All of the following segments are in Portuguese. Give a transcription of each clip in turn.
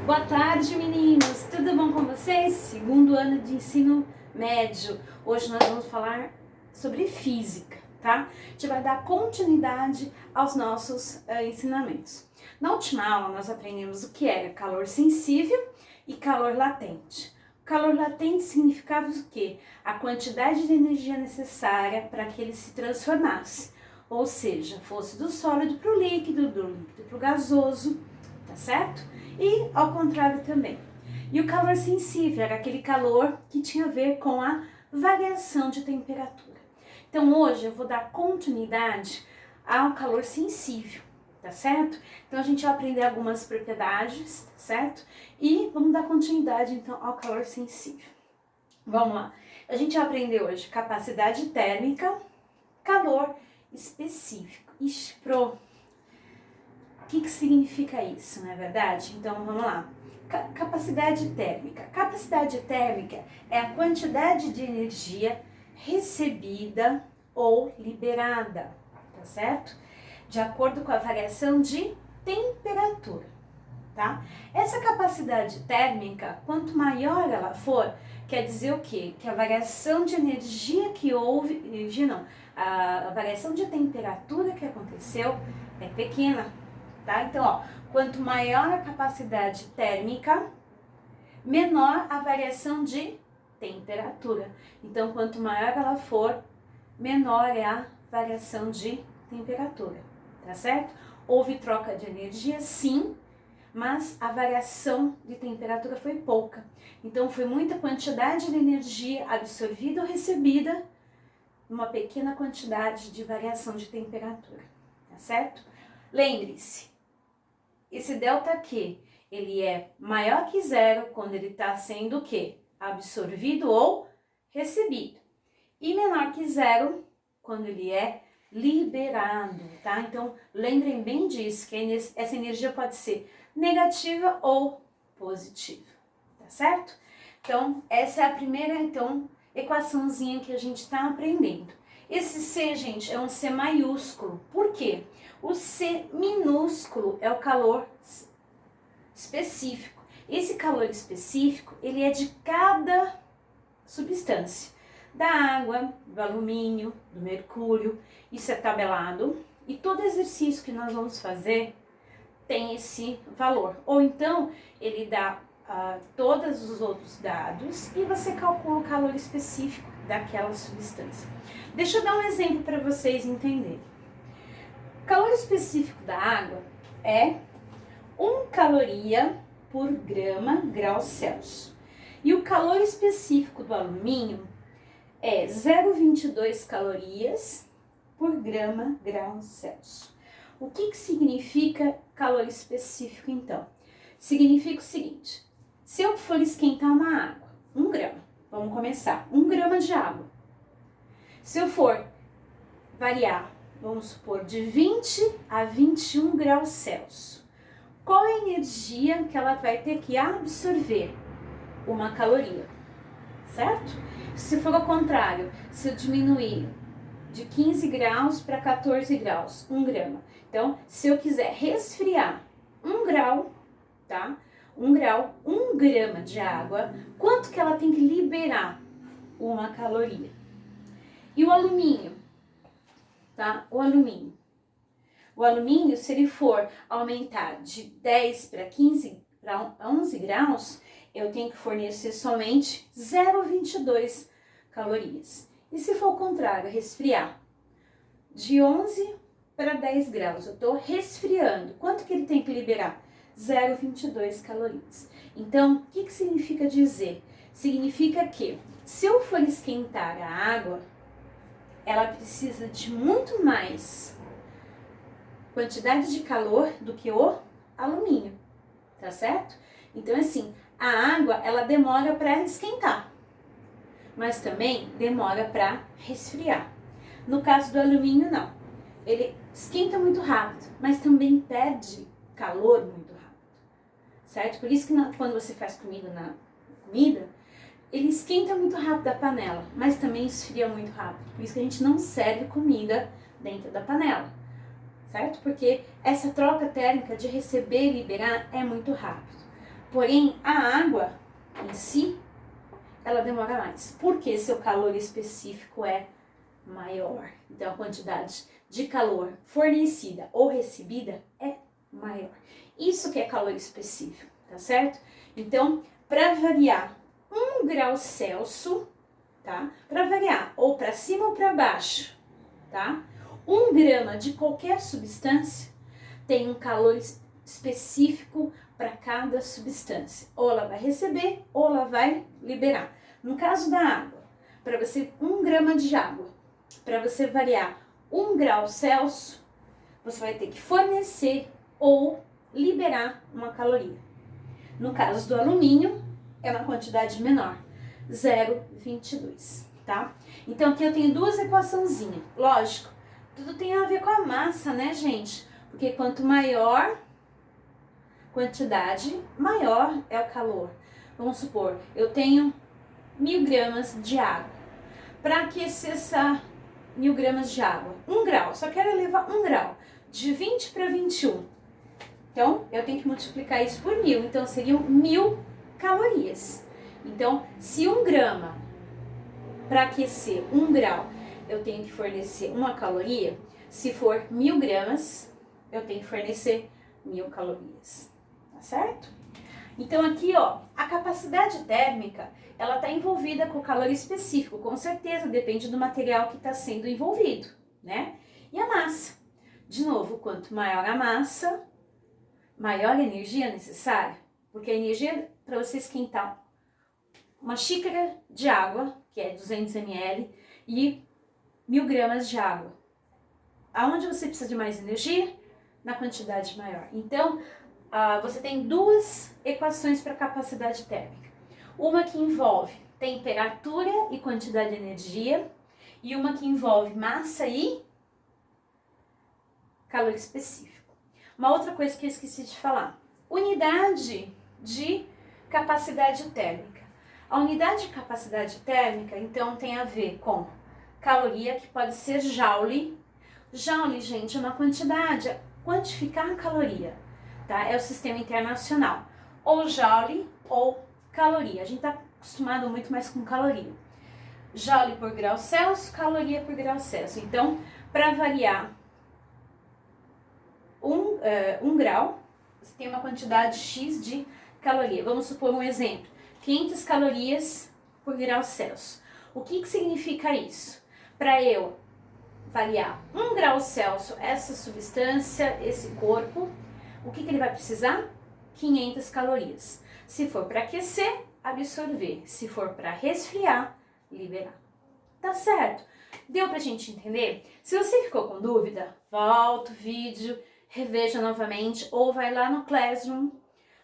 Boa tarde, meninos! Tudo bom com vocês? Segundo ano de ensino médio. Hoje nós vamos falar sobre física, tá? A gente vai dar continuidade aos nossos ensinamentos. Na última aula nós aprendemos o que era calor sensível e calor latente. O calor latente significava o quê? A quantidade de energia necessária para que ele se transformasse. Ou seja, fosse do sólido para o líquido, do líquido para o gasoso, tá certo? E ao contrário também. E o calor sensível era aquele calor que tinha a ver com a variação de temperatura. Então hoje eu vou dar continuidade ao calor sensível, tá certo? Então a gente vai aprender algumas propriedades, tá certo? E vamos dar continuidade então ao calor sensível. Vamos lá. A gente vai aprender hoje capacidade térmica, calor específico. Ixi, pro. O que significa isso, não é verdade? Então, vamos lá. Capacidade térmica. Capacidade térmica é a quantidade de energia recebida ou liberada, tá certo? De acordo com a variação de temperatura, tá? Essa capacidade térmica, quanto maior ela for, quer dizer o quê? Que a variação de energia que houve, a variação de temperatura que aconteceu é pequena. Tá? Então, ó, quanto maior a capacidade térmica, menor a variação de temperatura. Então, quanto maior ela for, menor é a variação de temperatura, tá certo? Houve troca de energia, sim, mas a variação de temperatura foi pouca. Então, foi muita quantidade de energia absorvida ou recebida, uma pequena quantidade de variação de temperatura, tá certo? Lembre-se, esse ΔQ, ele é maior que zero quando ele está sendo o quê? Absorvido ou recebido. E menor que zero quando ele é liberado, tá? Então, lembrem bem disso, que essa energia pode ser negativa ou positiva, tá certo? Então, essa é a primeira, equaçãozinha que a gente está aprendendo. Esse C, gente, é um C maiúsculo. Por quê? O C minúsculo é o calor específico. Esse calor específico, ele é de cada substância. Da água, do alumínio, do mercúrio, isso é tabelado. E todo exercício que nós vamos fazer tem esse valor. Ou então, ele dá todos os outros dados e você calcula o calor específico daquela substância. Deixa eu dar um exemplo para vocês entenderem. O calor específico da água é 1 caloria por grau Celsius. E o calor específico do alumínio é 0,22 calorias por grau Celsius. O que significa calor específico, então? Significa o seguinte: se eu for esquentar uma água, 1 grama, vamos começar, 1 grama de água. Se eu for variar, vamos supor, de 20 a 21 graus Celsius, qual é a energia que ela vai ter que absorver? 1 caloria, certo? Se for ao contrário, se eu diminuir de 15 graus para 14 graus, 1 grama. Então, se eu quiser resfriar 1 grau, tá? 1 grau, 1 grama de água, quanto que ela tem que liberar? 1 caloria. E o alumínio, tá? O alumínio, se ele for aumentar de 10 para 15 para 11 graus, eu tenho que fornecer somente 0,22 calorias. E se for o contrário, resfriar de 11 para 10 graus, eu estou resfriando. Quanto que ele tem que liberar? 0,22 calorias. Então, o que significa dizer? Significa que se eu for esquentar a água, ela precisa de muito mais quantidade de calor do que o alumínio, tá certo? Então, assim, a água, ela demora para esquentar, mas também demora para resfriar. No caso do alumínio, não. Ele esquenta muito rápido, mas também perde calor muito rápido, certo? Por isso que quando você faz comida ele esquenta muito rápido a panela, mas também esfria muito rápido. Por isso que a gente não serve comida dentro da panela, certo? Porque essa troca térmica de receber e liberar é muito rápido. Porém, a água em si, ela demora mais, porque seu calor específico é maior. Então, a quantidade de calor fornecida ou recebida é maior. Isso que é calor específico, tá certo? Então, para variar 1 grau Celsius, tá? Para variar ou para cima ou para baixo, tá? 1 grama de qualquer substância tem um calor específico para cada substância. Ou ela vai receber ou ela vai liberar. No caso da água, para você 1 grama de água, para você variar 1 grau Celsius, você vai ter que fornecer ou liberar uma caloria. No caso do alumínio, é uma quantidade menor, 0,22, tá? Então aqui eu tenho duas equaçãozinhas. Lógico, tudo tem a ver com a massa, né, gente? Porque quanto maior quantidade, maior é o calor. Vamos supor, eu tenho 1000 gramas de água. Para aquecer essa 1000 gramas de água, 1 grau, só quero elevar 1 grau, de 20 para 21. Então, eu tenho que multiplicar isso por 1000, então seriam 1000 calorias. Então, se 1 grama, para aquecer 1 grau, eu tenho que fornecer 1 caloria, se for 1000 gramas, eu tenho que fornecer 1000 calorias, tá certo? Então aqui, ó, a capacidade térmica, ela está envolvida com o calor específico, com certeza, depende do material que está sendo envolvido, né? E a massa. De novo, quanto maior a massa, maior a energia necessária, porque a energia para você esquentar uma xícara de água, que é 200 ml, e 1000 gramas de água. Aonde você precisa de mais energia? Na quantidade maior. Então, você tem duas equações para capacidade térmica. Uma que envolve temperatura e quantidade de energia, e uma que envolve massa e calor específico. Uma outra coisa que eu esqueci de falar, unidade de capacidade térmica. A unidade de capacidade térmica, então, tem a ver com caloria, que pode ser joule. Joule, gente, é uma quantidade, quantificar a caloria, tá? É o sistema internacional. Ou joule ou caloria. A gente tá acostumado muito mais com caloria. Joule por grau Celsius, caloria por grau Celsius. Então, para variar 1 grau, você tem uma quantidade X de caloria. Vamos supor um exemplo, 500 calorias por grau Celsius. O que significa isso? Para eu variar 1 grau Celsius essa substância, esse corpo, o que ele vai precisar? 500 calorias. Se for para aquecer, absorver. Se for para resfriar, liberar. Tá certo? Deu pra gente entender? Se você ficou com dúvida, volta o vídeo, reveja novamente ou vai lá no Classroom,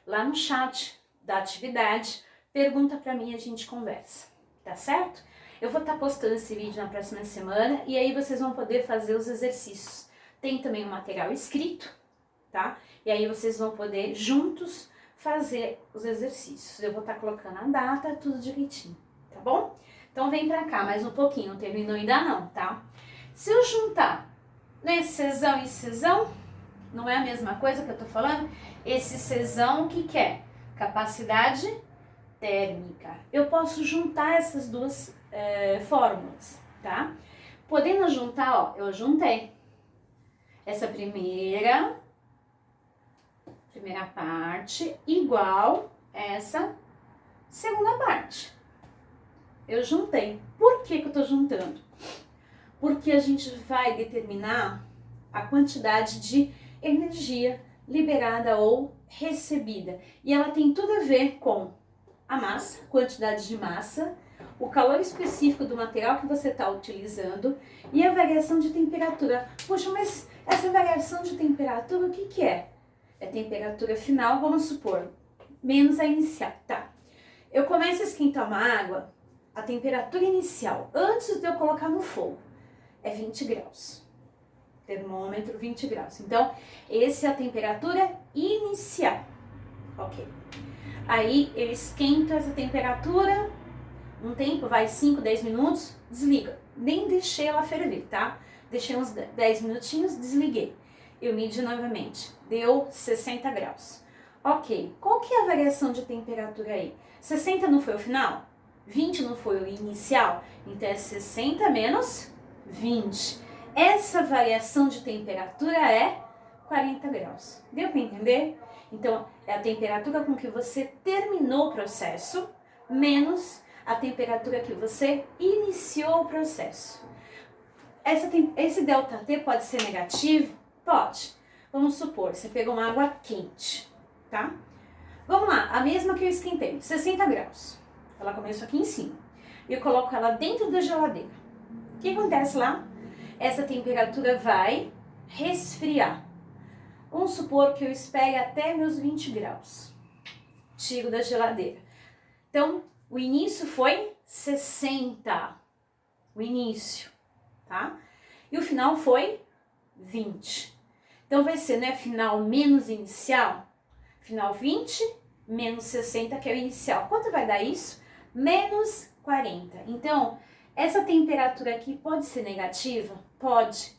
lá no chat da atividade, pergunta pra mim e a gente conversa. Tá certo? Eu vou estar postando esse vídeo na próxima semana e aí vocês vão poder fazer os exercícios. Tem também um material escrito, tá? E aí vocês vão poder juntos fazer os exercícios. Eu vou estar colocando a data, tudo direitinho, tá bom? Então vem pra cá mais um pouquinho, não terminou ainda não, tá? Se eu juntar, né, Czão e Czão, não é a mesma coisa que eu tô falando? Esse Czão, o que que é? Capacidade térmica. Eu posso juntar essas duas fórmulas, tá? Podendo juntar, ó, eu juntei essa primeira parte igual essa segunda parte. Eu juntei. Por que que eu tô juntando? Porque a gente vai determinar a quantidade de energia liberada ou recebida. E ela tem tudo a ver com a massa, quantidade de massa, o calor específico do material que você está utilizando e a variação de temperatura. Poxa, mas essa variação de temperatura, o que que é? É a temperatura final, vamos supor, menos a inicial, tá? Eu começo a esquentar uma água, a temperatura inicial, antes de eu colocar no fogo, é 20 graus. Termômetro 20 graus. Então, essa é a temperatura inicial. Ok. Aí, eu esquento essa temperatura, um tempo, vai 5, 10 minutos, desliga. Nem deixei ela ferver, tá? Deixei uns 10 minutinhos, desliguei. Eu medi novamente, deu 60 graus. Ok, qual que é a variação de temperatura aí? 60 não foi o final? 20 não foi o inicial? Então é 60 menos 20. Essa variação de temperatura é 40 graus. Deu para entender? Então é a temperatura com que você terminou o processo menos a temperatura que você iniciou o processo. Esse ΔT pode ser negativo? Pode. Vamos supor, você pegou uma água quente, tá? Vamos lá, a mesma que eu esquentei, 60 graus. Ela começou aqui em cima. E eu coloco ela dentro da geladeira. O que acontece lá? Essa temperatura vai resfriar. Vamos supor que eu espere até meus 20 graus. Tiro da geladeira. Então, o início foi 60. O início, tá? E o final foi 20. Então, vai ser, né, final menos inicial. Final 20 menos 60, que é o inicial. Quanto vai dar isso? Menos 40. Então, essa temperatura aqui pode ser negativa? Pode.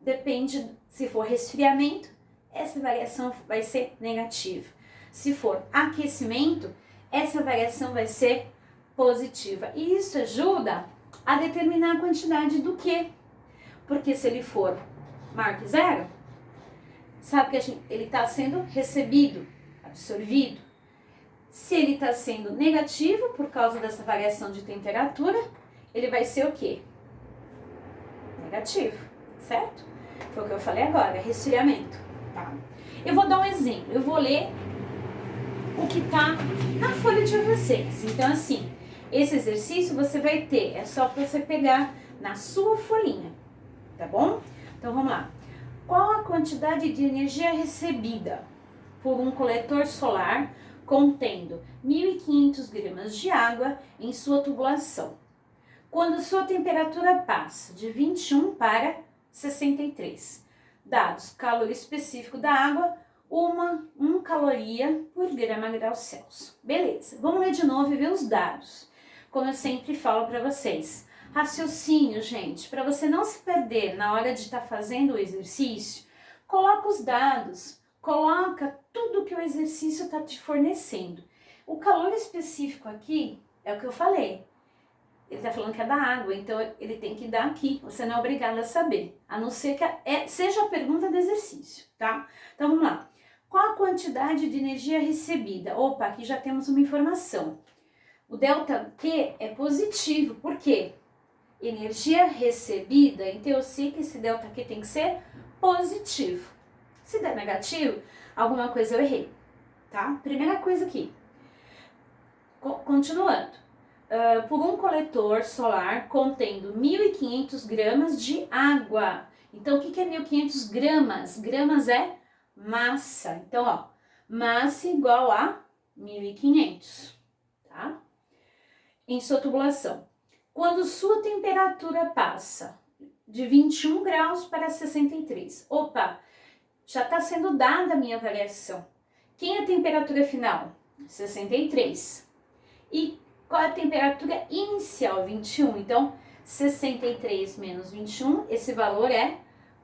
Depende, se for resfriamento, essa variação vai ser negativa. Se for aquecimento, essa variação vai ser positiva. E isso ajuda a determinar a quantidade do quê? Porque se ele for maior que zero, sabe que ele está sendo recebido, absorvido. Se ele está sendo negativo por causa dessa variação de temperatura, ele vai ser o quê? Negativo, certo? Foi o que eu falei agora, resfriamento, tá? Eu vou dar um exemplo, eu vou ler o que está na folha de vocês. Então, assim, esse exercício você vai ter, é só para você pegar na sua folhinha, tá bom? Então, vamos lá. Qual a quantidade de energia recebida por um coletor solar contendo 1.500 gramas de água em sua tubulação, quando sua temperatura passa de 21 para 63? Dados: calor específico da água, 1 caloria por grama grau Celsius. Beleza, vamos ler de novo e ver os dados. Como eu sempre falo para vocês, raciocínio, gente, para você não se perder na hora de estar fazendo o exercício, coloca os dados, coloca tudo que o exercício está te fornecendo. O calor específico aqui é o que eu falei. Ele está falando que é da água, então ele tem que dar aqui. Você não é obrigado a saber, a não ser que seja a pergunta do exercício, tá? Então vamos lá. Qual a quantidade de energia recebida? Opa, aqui já temos uma informação. O ΔQ é positivo, por quê? Energia recebida, então eu sei que esse ΔQ tem que ser positivo. Se der negativo, alguma coisa eu errei, tá? Primeira coisa aqui. Continuando. Por um coletor solar contendo 1.500 gramas de água. Então, o que é 1.500 gramas? Gramas é massa. Então, ó, massa igual a 1.500, tá? Em sua tubulação. Quando sua temperatura passa de 21 graus para 63. Opa, já está sendo dada a minha variação. Quem é a temperatura final? 63. E qual é a temperatura inicial? 21. Então, 63 menos 21, esse valor é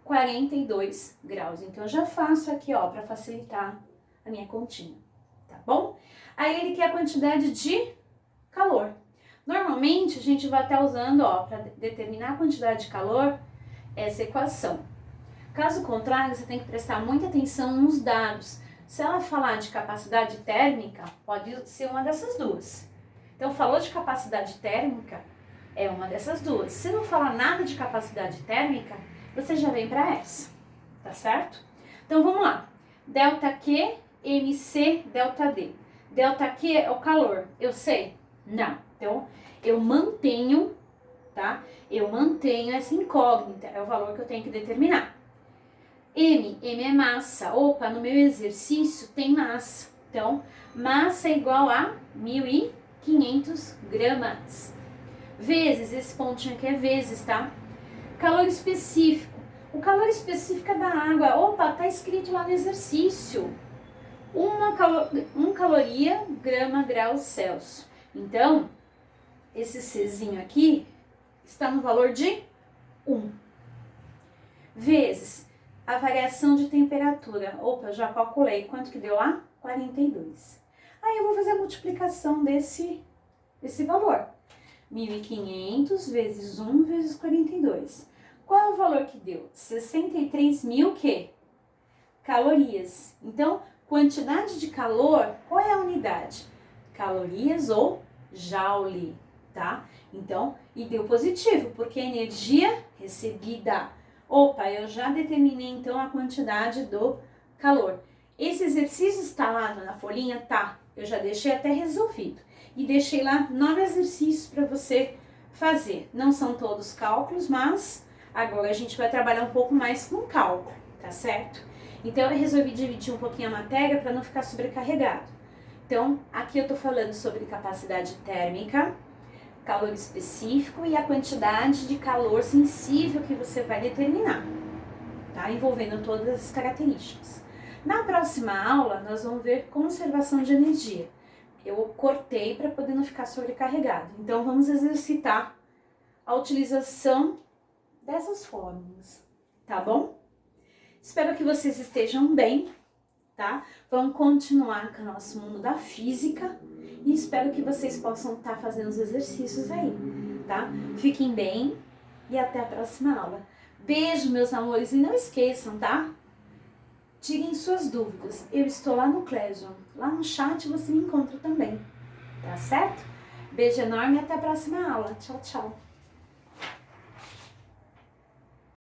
42 graus. Então, eu já faço aqui, ó, para facilitar a minha continha, tá bom? Aí, ele quer a quantidade de calor. Normalmente, a gente vai estar usando, ó, para determinar a quantidade de calor, essa equação. Caso contrário, você tem que prestar muita atenção nos dados. Se ela falar de capacidade térmica, pode ser uma dessas duas. Então, falou de capacidade térmica, é uma dessas duas. Se não falar nada de capacidade térmica, você já vem para essa, tá certo? Então, vamos lá. ΔQ, MC, ΔD. ΔQ é o calor, eu sei? Não. Então, eu mantenho, tá? Eu mantenho essa incógnita, é o valor que eu tenho que determinar. M é massa. Opa, no meu exercício tem massa. Então, massa é igual a 1.500 gramas. Vezes, esse pontinho aqui é vezes, tá? Calor específico. O calor específico é da água. Opa, tá escrito lá no exercício. 1 caloria, grama, grau Celsius. Então, esse Czinho aqui está no valor de 1. Vezes a variação de temperatura. Opa, eu já calculei. Quanto que deu lá? 42. Aí eu vou fazer a multiplicação desse valor. 1.500 vezes 1 vezes 42. Qual é o valor que deu? 63.000 quê? Calorias. Então, quantidade de calor, qual é a unidade? Calorias ou joule, tá? Então, e deu positivo, porque energia recebida. Opa, eu já determinei então a quantidade do calor. Esse exercício está lá na folhinha? Tá, eu já deixei até resolvido. E deixei lá 9 exercícios para você fazer. Não são todos cálculos, mas agora a gente vai trabalhar um pouco mais com cálculo, tá certo? Então eu resolvi dividir um pouquinho a matéria para não ficar sobrecarregado. Então, aqui eu tô falando sobre capacidade térmica, calor específico e a quantidade de calor sensível que você vai determinar, tá? Envolvendo todas as características. Na próxima aula, nós vamos ver conservação de energia. Eu cortei para poder não ficar sobrecarregado. Então, vamos exercitar a utilização dessas fórmulas, tá bom? Espero que vocês estejam bem, tá? Vamos continuar com o nosso mundo da física e espero que vocês possam estar fazendo os exercícios aí, tá? Fiquem bem e até a próxima aula. Beijo, meus amores, e não esqueçam, tá? Tirem suas dúvidas. Eu estou lá no Classroom. Lá no chat você me encontra também. Tá certo? Beijo enorme e até a próxima aula. Tchau, tchau.